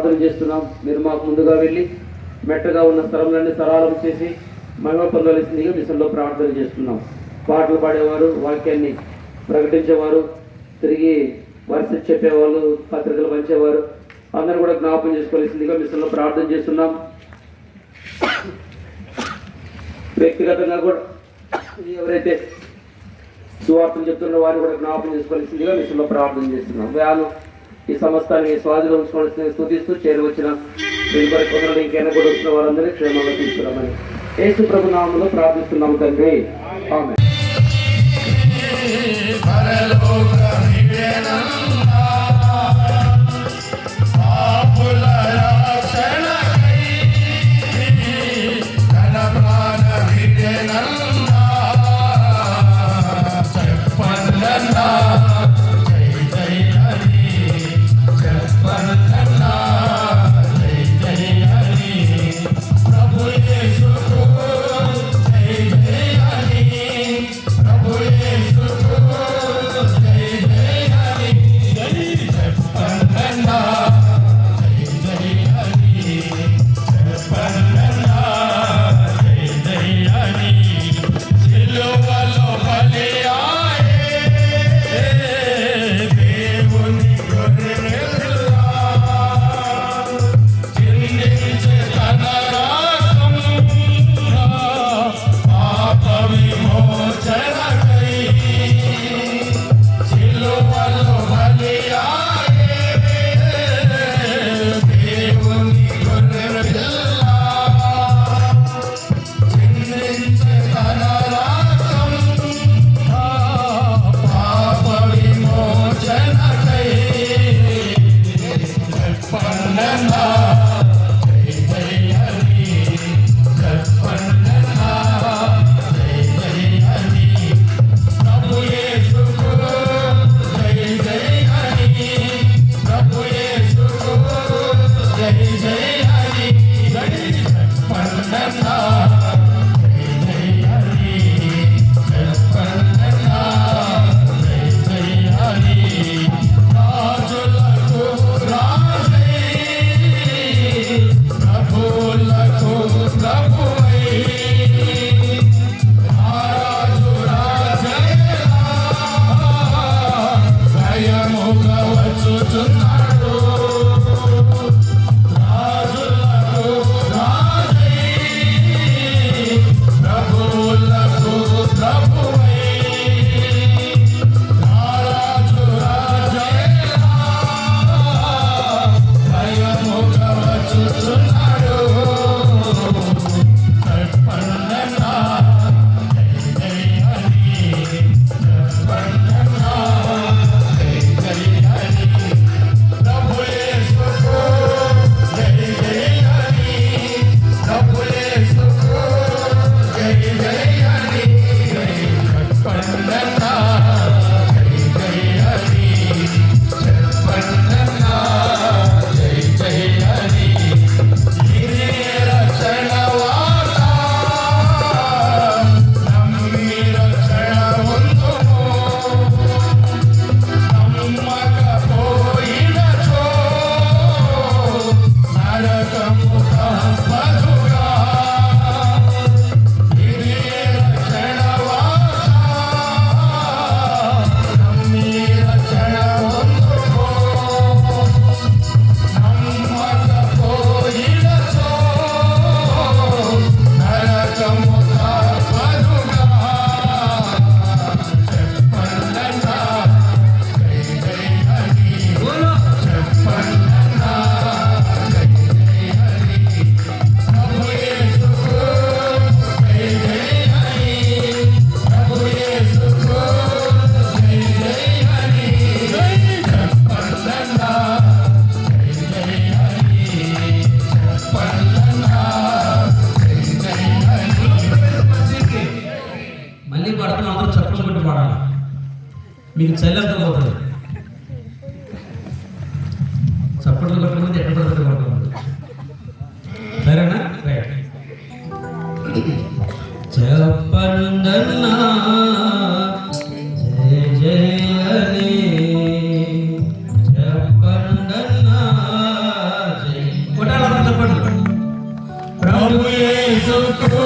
ప్రార్థన చేస్తున్నాం. మీరు మాకు ముందుగా వెళ్ళి మెట్టగా ఉన్న స్థలంలన్నీ సరళం చేసి మహిమ పొందవలసిందిగా మిషన్లో ప్రార్థన చేస్తున్నాం. పాటలు పాడేవారు, వాక్యాన్ని ప్రకటించేవారు, తిరిగి వరుస చెప్పేవాళ్ళు, పత్రికలు పంచేవారు అందరూ కూడా జ్ఞాపకం చేసుకోవాల్సిందిగా మిషన్లో ప్రార్థన చేస్తున్నాం. వ్యక్తిగతంగా కూడా ఎవరైతే సువార్తలు చెప్తున్న వారిని కూడా జ్ఞాపకం చేసుకోవాల్సిందిగా మిషన్లో ప్రార్థన చేస్తున్నాం. వ్యాను ఈ సమస్తాన్ని స్వాధీనం ఉంచుకోవాల్సిందిగా స్తుతిస్తూ చేరువచ్చిన కొందరు ఇంకైనా కూడా వచ్చిన వారందరినీ క్షేమంగా తీసుకురామని యేసు ప్రభు నామములో ప్రార్థిస్తున్నాం తండ్రి, ఆమేన్. మీకు చల్లగా పోతుంది. చప్పట్లు కొట్టమంది ఎక్కడ పడుతుంది కొట్టమంది. సరేనా? రైట్. చెప్పండన్నా జయ జయ అని, చెప్పండన్నా జయ యేసుతో